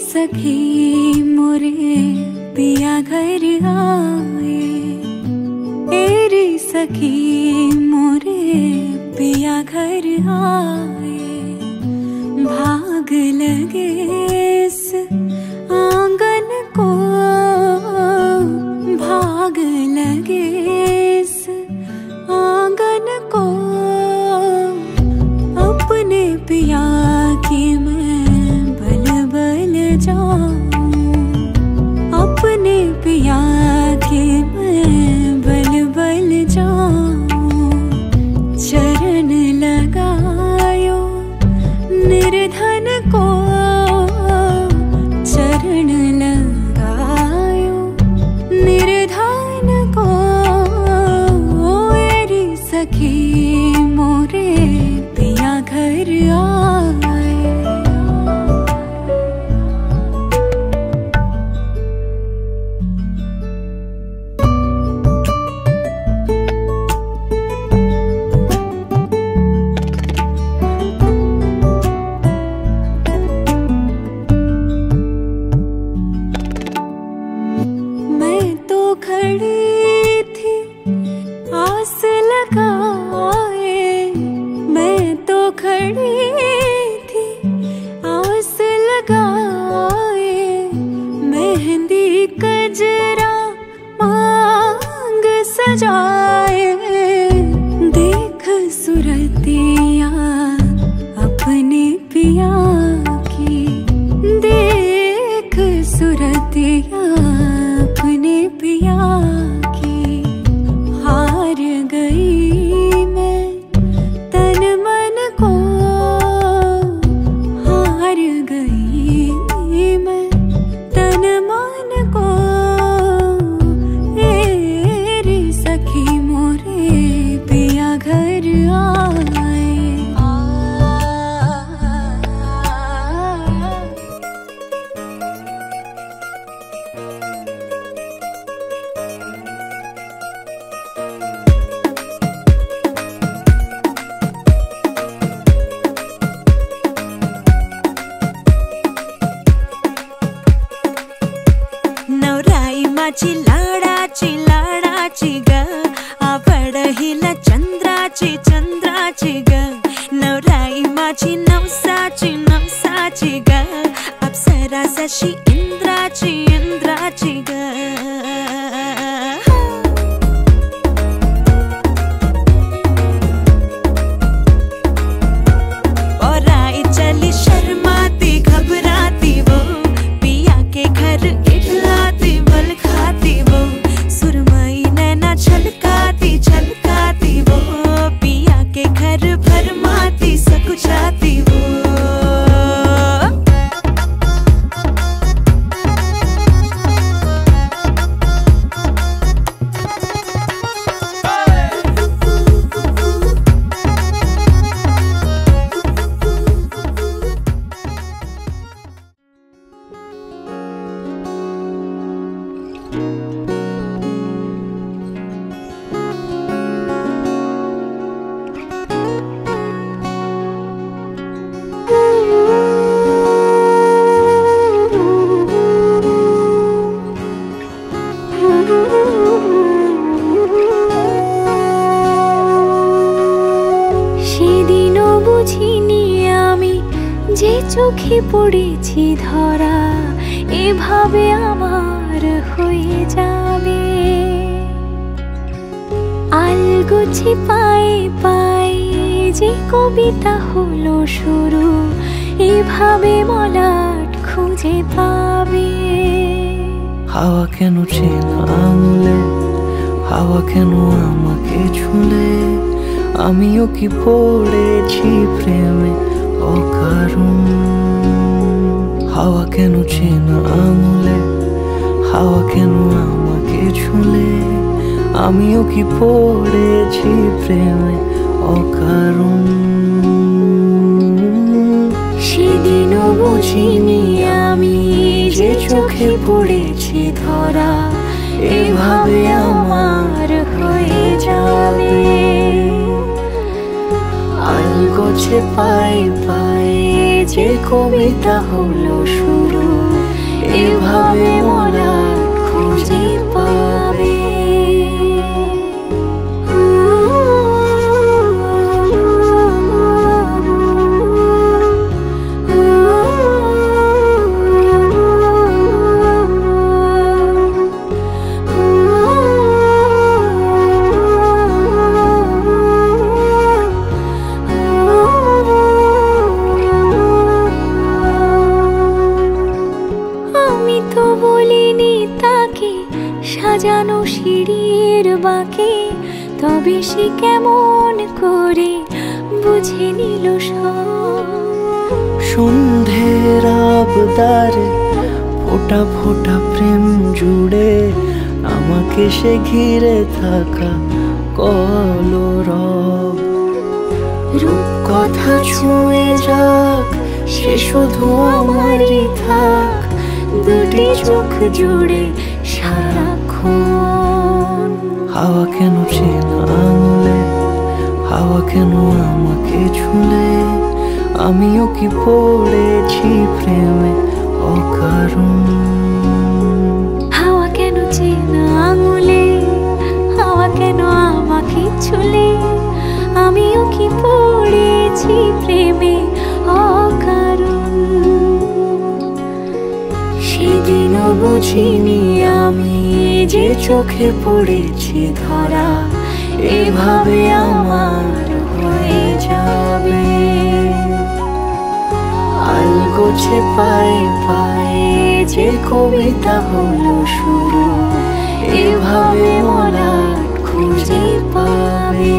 सखी मोरे पिया घर आए, तेरी सखी मोरे पिया घर आए। भाग लगे इस आंगन को, भाग लगे इस आंगन को। अपने पिया की मैं बल बल जाऊं, अपने पिया की मैं बल बल जाऊं। चरण लगायो निर्धन को, चरण लगायो निर्धन को। मेरी सखी मोरे पिया घर आए। मैं तो खड़ी थी आस लगाए, मैं तो खड़ी थी आस लगाए। मेहंदी कजरा मांग सजाए, देख सुरतिया अपने पिया की, देख सुरतिया अपने पिया की। हार गई मैं तन मन को, हार गई मैं तन मन को। तेरी सखी मोरे पिया घर आए। नवराई माझी लाडाची ग, आवड हिला चंद्राची चंद्राची ग। नवराई माझी नवसाची ग, अप्सरा जशी इंद्राची इंद्राची ग। चली शर्माती घबराती वो, पिया के घर इठलाती बल खाती वो। सुरमई नैना छलकाती छलकाती वो, पिया के घर भरमाती सकुचाती वो। সেদিনও বুঝিনি আমি যে চোখে পড়েছি ধরা, এভাবে আমার হয়ে যাবে। আলগোছে পায়ে পায়ে যে কবিতা হলো শুরু, এভাবে মলাট খুঁজে পাবে। হাওয়া কেন চেনা আঙুলে, হাওয়া কেন আমাকে ছুলে, আমিও কি পড়েছি প্রেমে অকারণ। হাওয়া কেন চেনা আঙুলে, হাওয়া কেন আমাকে ছুলে, আমিও কি পড়েছি প্রেমে অকারণ। সেদিনও বুঝিনি আমি যে চোখে পড়েছি ধরা, এভাবে আমার হয়ে যাবে। আলগোছে পায়ে পায়ে যে কবিতা হলো শুরু, এভাবে মলাট খুঁজে পাবে। সাজানো সিঁড়ির বাঁকে, তবে সে কেমন করে বুঝে নিল সব। সন্ধ্যের আবদারে ফোঁটা ফোঁটা প্রেম জুড়ে আমাকে সে ঘিরে থাকা কলরব। রূপকথা ছুঁয়ে যাক, সে শুধু আমারই থাক, দুটি চোখ জুড়ে সারাক্ষণ। হাওয়া কেন চেনা আঙুলে, হাওয়া কেন আমাকে ছুলে, আমিও কি পড়েছি প্রেমে অকারণ। হাওয়া কেন চেনা আঙুলে, হাওয়া কেন আমাকে ছুলে, আমিও কি পড়েছি প্রেমে অকারণ। সেদিনও বুঝিনি আমি যে চোখে পড়েছি ধরা, এভাবে আমার হয়ে যাবে। আলগোছে পায়ে পায়ে যে কবিতা হলো শুরু, এভাবে মলাট খুঁজে পাবে।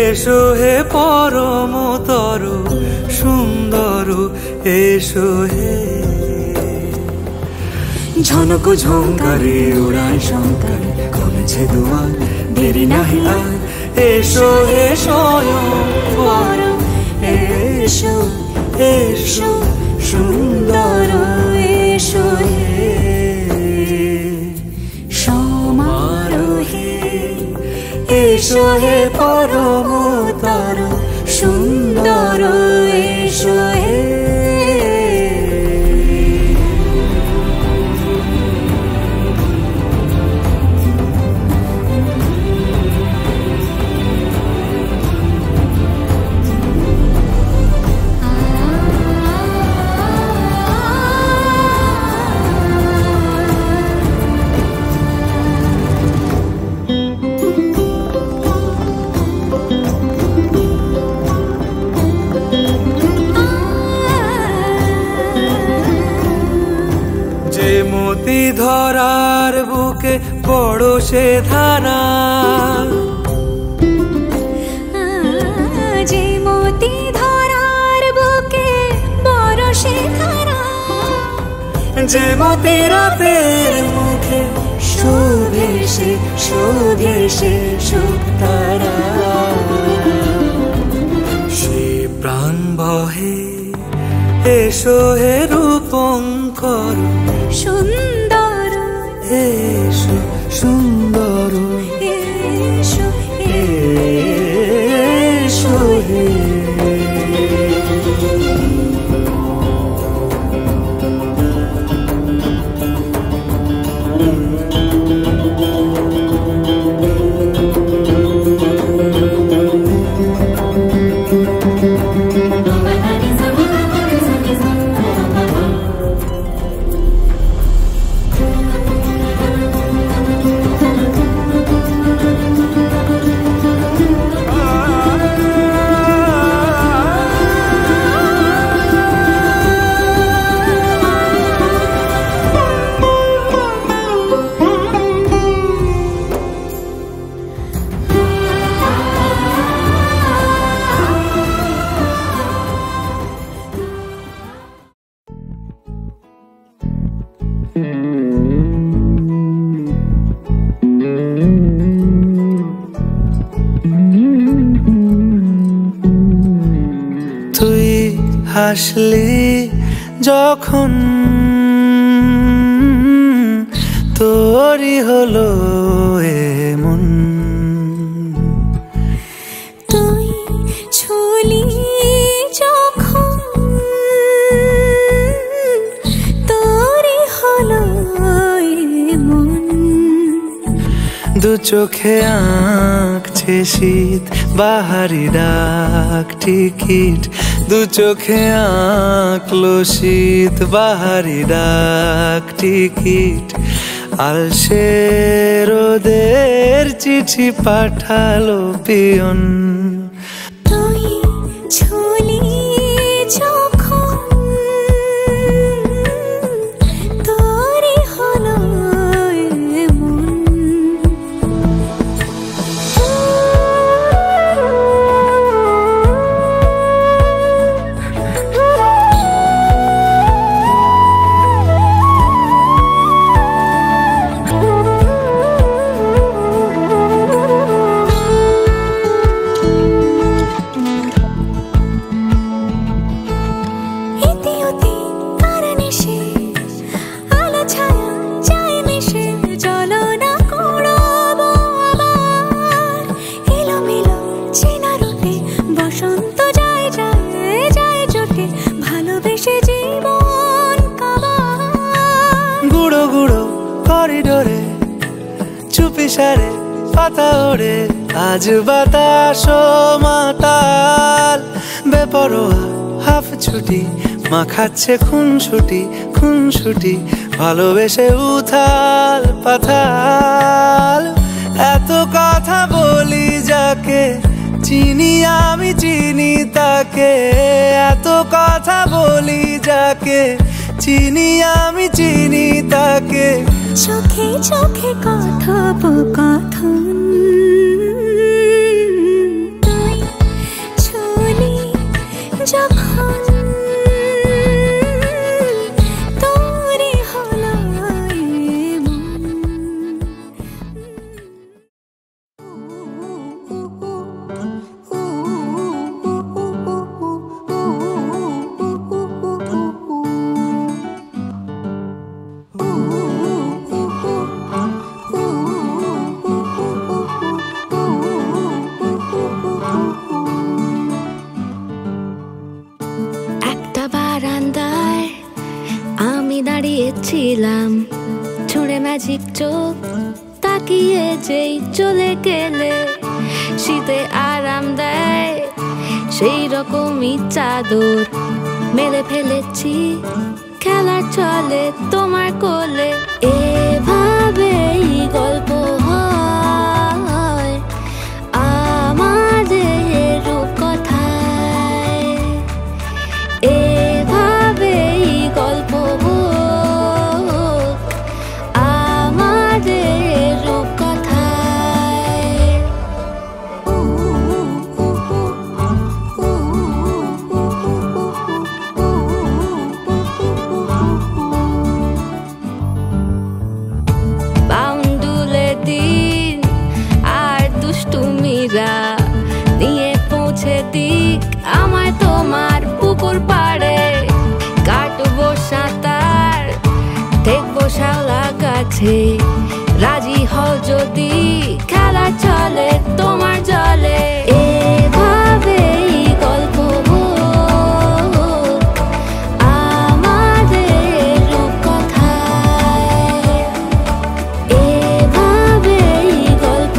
এসো হে পরমতর সুন্দর, এসো হে। ঝনক ঝঙ্কারে উড়ায় শঙ্কারে, কমেছে দুয়ার দেরি নাহি আর। এসো হে স্বয়ং পরম, এসো এসো সুন্দর, এসো হে সমারোহে। এসো হে পরমতর সুন্দর, এসো হে। মতি ধরার বুকে বড় সে ধারা, যে মতি ধরার বুকে বড় সে ধারা, যে মতি রাতের মুখে শোভে সে শুকতারা। সে প্রাণ বহে, এসো হে রূপঙ্কর সুন্দর, এসো সুন্দর, এসো এসো হে। Bye. হাসলি যখন তোরই হলো এমন। তুই ছুলি যখন তোরই হলো এমন। দু চোখে আঁকছে শীত বাহারি ডাক টিকিট, দু চোখে আঁকলো শীত বাহারি ডাক টিকিট। আলসে রোদের চিঠি পাঠালো পিয়ন। তুই ছুলি যখন তোরই হলো এমন। গুঁড়ো গুঁড়ো করিডোরে চুপি সারে পাতা ওড়ে, আজ বাতাস মাতাল বেপরোয়া হাফ ছুটি মাখাচ্ছে খুনসুটি খুনসুটি, ভালোবেসে উথাল পাথাল। এত কথা বলি যাকে চিনি আমি চিনি তাকে, এত কথা বলি যাকে চিনি আমি চিনি তাকে। চোখে চোখে কথোপকথন, তুই ছুলি যখন তোরই হলো এমন। ছিলাম ছুঁড়ে ম্যাজিক চোখ তাকিয়ে যেই চলে গেলে, শীতে আরাম দেয় সেই রকমই চাদর মেলে ফেলেছি খেলার চলে তোমার কোলে। এভাবেই গল্প হয় আমাদের রূপকথায়, এভাবেই গল্প নিয়ে পৌঁছে দিক আমার তোমার পুকুর পাড়ে, কাটবো সাঁতার দেখবো শাওলা গাছে, রাজি হও যদি খেলা চলে তোমার জলে। এভাবেই গল্প আমাদের রূপকথায়, এভাবেই গল্প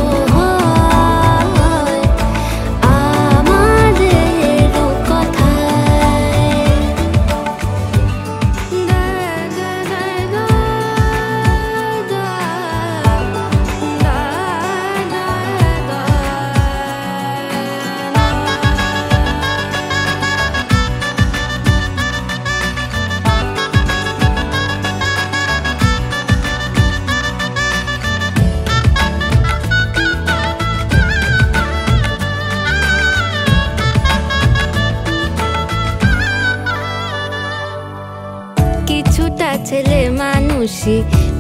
ছেলে মানুষই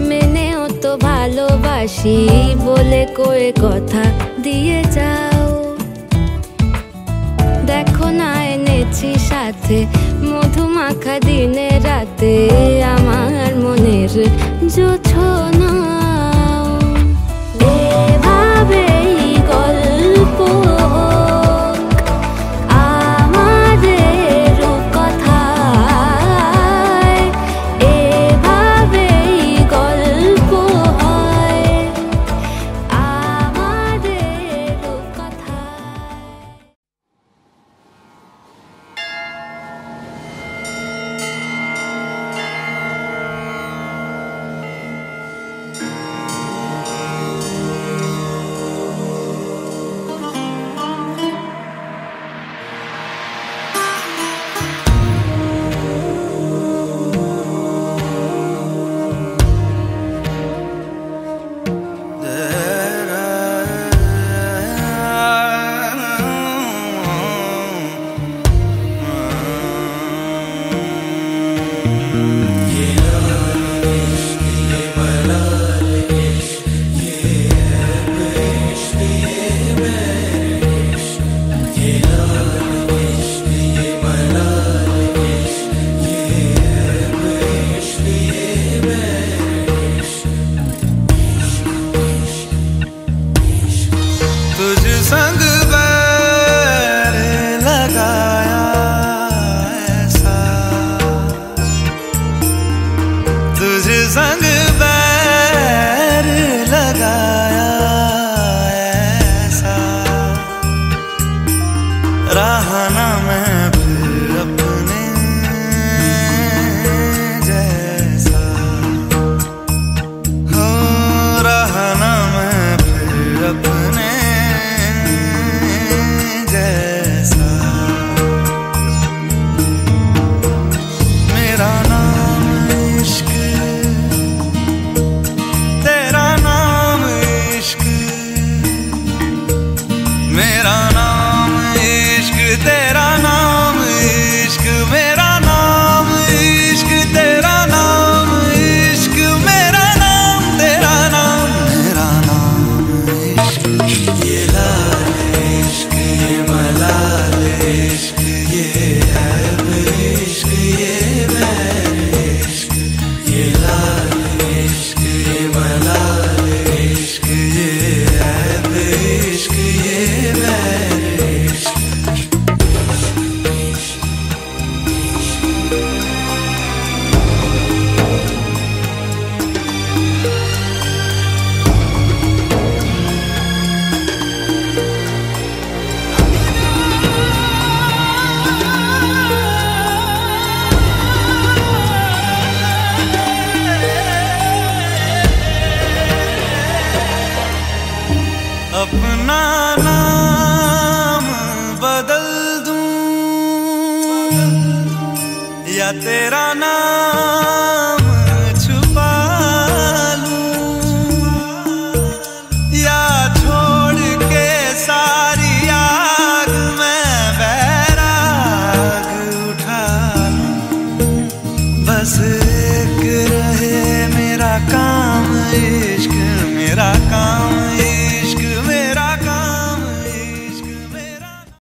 মেনেও তো ভালোবাসি বলে কয়ে কথা দিয়ে যাও, দেখো না এনেছি সাথে মধুমাখা দিনে রাতে আমার মনের জোছনা এভাবেই গল্প আমাদের কথায় এভাবেই গল্প হয় আমাদের কথায়। तुझ संग बैर लगाया ऐसा, तुझ संग बैर लगाया ऐसा, रहा ना मैं फिर अपने जैसा, हो रहा ना मैं फिर अपने जैसा। मेरा नाम इश्क, तेरा नाम इश्क, मेरा नाम इश्क, तेरा नाम इश्क, मेरा नाम इश्क, तेरा नाम इश्क, मेरा नाम तेरा नाम, मेरा नाम इश्क। ये लाल इश्क, ये मलाल इश्क, ये ऐब इश्क, ये बैर इश्क, ये लाल इश्क, ये मलाल इश्क, ये ऐब इश्क, ये बैर इश्क। अपना नाम बदल दूं या तेरा नाम छुपा लूं, या छोड़ के सारी आग मैं बैराग उठा लूं। बस एक रहे मेरा काम इश्क, मेरा